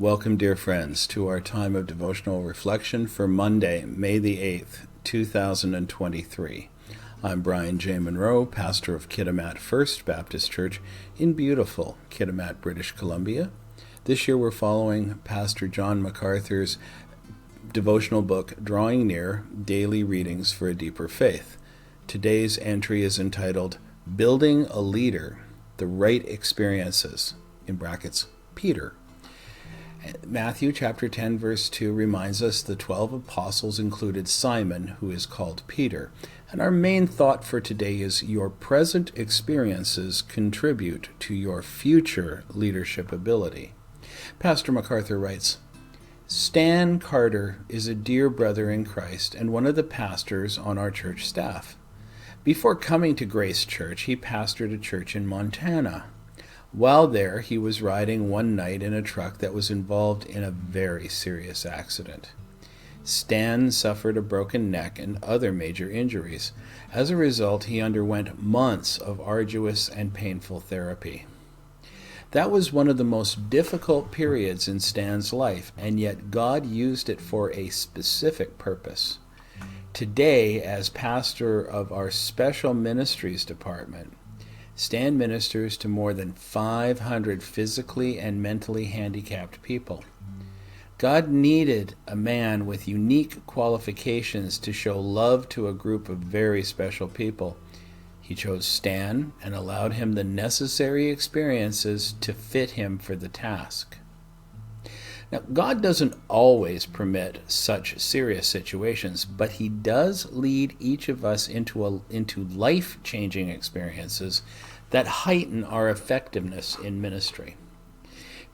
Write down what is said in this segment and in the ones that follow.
Welcome, dear friends, to our time of devotional reflection for Monday, May the 8th, 2023. I'm Brian J. Munro, pastor of Kitimat First Baptist Church in beautiful Kitimat, British Columbia. This year we're following Pastor John MacArthur's devotional book, Drawing Near, Daily Readings for a Deeper Faith. Today's entry is entitled, Building a Leader, the Right Experiences, in brackets, Peter. Matthew chapter 10 verse 2 reminds us the 12 apostles included Simon, who is called Peter. And our main thought for today is your present experiences contribute to your future leadership ability. Pastor MacArthur writes, Stan Carter is a dear brother in Christ and one of the pastors on our church staff. Before coming to Grace Church, he pastored a church in Montana. While there, he was riding one night in a truck that was involved in a very serious accident. Stan suffered a broken neck and other major injuries. As a result, he underwent months of arduous and painful therapy. That was one of the most difficult periods in Stan's life, and yet God used it for a specific purpose. Today, as pastor of our Special Ministries Department, Stan ministers to more than 500 physically and mentally handicapped people. God needed a man with unique qualifications to show love to a group of very special people. He chose Stan and allowed him the necessary experiences to fit him for the task. Now, God doesn't always permit such serious situations, but He does lead each of us into life-changing experiences that heighten our effectiveness in ministry.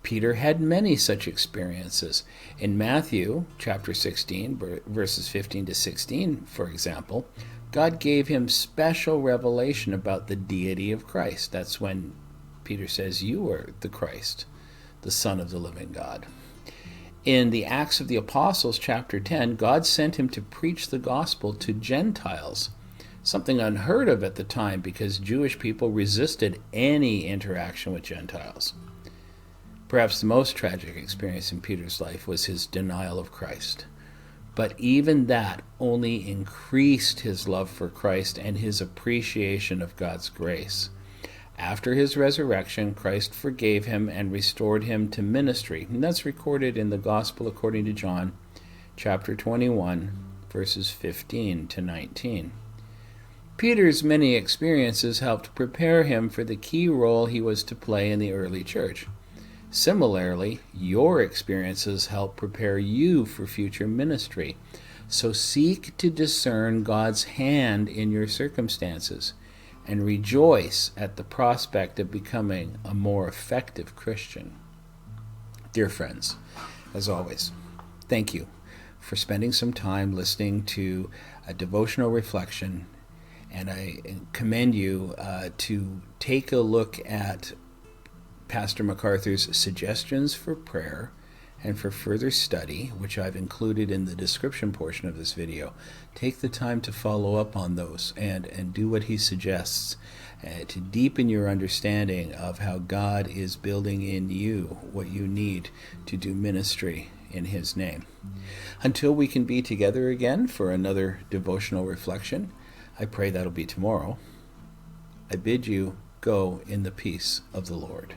Peter had many such experiences. In Matthew chapter 16, verses 15 to 16, for example, God gave him special revelation about the deity of Christ. That's when Peter says, "You are the Christ, the Son of the living God." In the Acts of the Apostles, chapter 10, God sent him to preach the gospel to Gentiles, something unheard of at the time because Jewish people resisted any interaction with Gentiles. Perhaps the most tragic experience in Peter's life was his denial of Christ. But even that only increased his love for Christ and his appreciation of God's grace. After his resurrection, Christ forgave him and restored him to ministry. And that's recorded in the Gospel according to John, chapter 21, verses 15 to 19. Peter's many experiences helped prepare him for the key role he was to play in the early church. Similarly, your experiences help prepare you for future ministry. So seek to discern God's hand in your circumstances and rejoice at the prospect of becoming a more effective Christian. Dear friends, as always, thank you for spending some time listening to a devotional reflection, and I commend you to take a look at Pastor MacArthur's suggestions for prayer and for further study, which I've included in the description portion of this video. Take the time to follow up on those and do what he suggests to deepen your understanding of how God is building in you what you need to do ministry in His name. Until we can be together again for another devotional reflection, I pray that'll be tomorrow. I bid you go in the peace of the Lord.